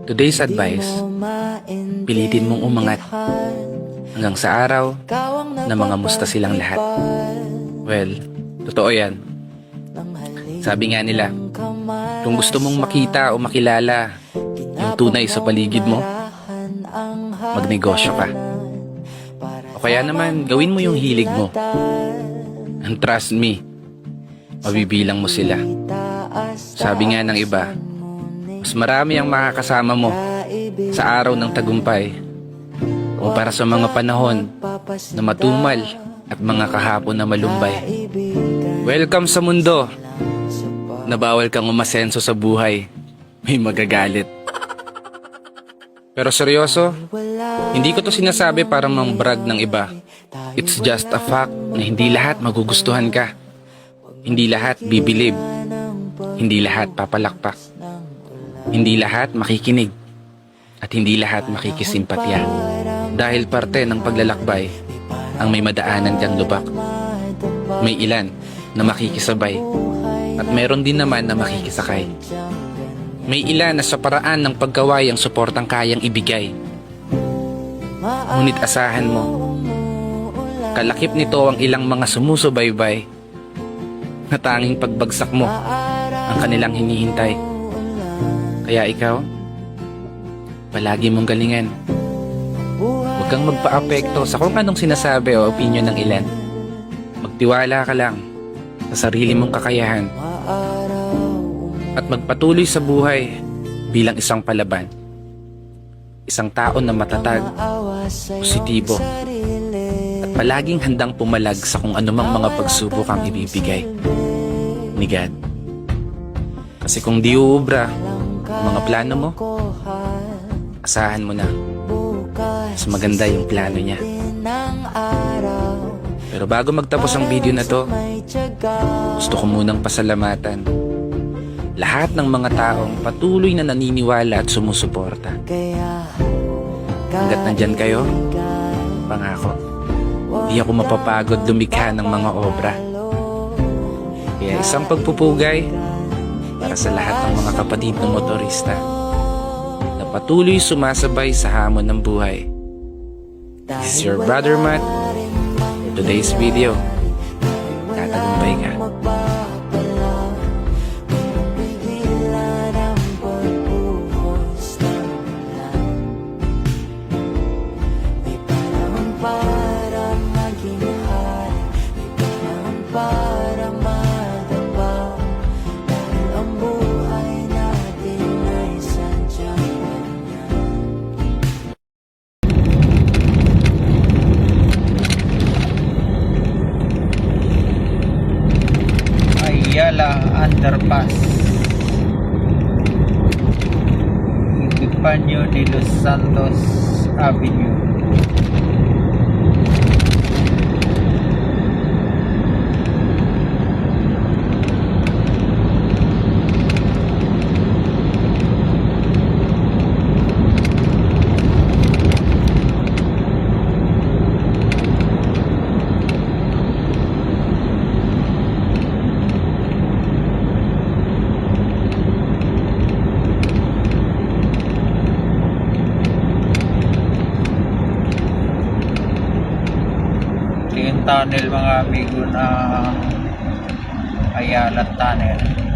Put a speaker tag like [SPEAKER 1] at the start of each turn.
[SPEAKER 1] Today's advice, pilitin mong umangat hanggang sa araw na mga musta silang lahat. Well, totoo yan. Sabi nga nila, kung gusto mong makita o makilala yung tunay sa paligid mo, magnegosyo ka. O kaya naman, gawin mo yung hilig mo. And trust me, mabibilang mo sila. Sabi nga ng iba, mas marami ang makakasama mo sa araw ng tagumpay o para sa mga panahon na matumal at mga kahapon na malumbay. Welcome sa mundo na bawal kang umasenso sa buhay. May magagalit. Pero seryoso, hindi ko to sinasabi para mang-brag ng iba. It's just a fact na hindi lahat magugustuhan ka. Hindi lahat bibilib. Hindi lahat papalakpak. Hindi lahat makikinig. At hindi lahat makikisimpatya. Dahil parte ng paglalakbay ang may madaanan kang lubak. May ilan na makikisabay. At meron din naman na makikisakay. May ilan na sa paraan ng pagkaway ang suportang kayang ibigay. Ngunit asahan mo, kalakip nito ang ilang mga sumusubaybay na tanging pagbagsak mo ang kanilang hinihintay. Kaya ikaw, palagi mong galingan. Huwag kang magpa-apekto sa kung anong sinasabi o opinion ng ilan. Magtiwala ka lang sa sarili mong kakayahan at magpatuloy sa buhay bilang isang palaban. Isang tao na matatag, positibo, at palaging handang pumalag sa kung anumang mga pagsubok ang ibibigay ni God. Kasi kung di uubra ang mga plano mo, asahan mo na mas maganda yung plano niya. Pero bago magtapos ang video na to, gusto ko munang pasalamatan lahat ng mga taong patuloy na naniniwala at sumusuporta. Hanggat nandyan kayo, pangako, di ako mapapagod lumikha ng mga obra. Kaya isang pagpupugay para sa lahat ng mga kapatid ng motorista na patuloy sumasabay sa hamon ng buhay. This is your brother Matt for today's video. Tatagumpay ka.
[SPEAKER 2] Ayala Underpass, Epifanio de los Santos Avenue. Yung tunnel mga amigo na Ayala Tunnel.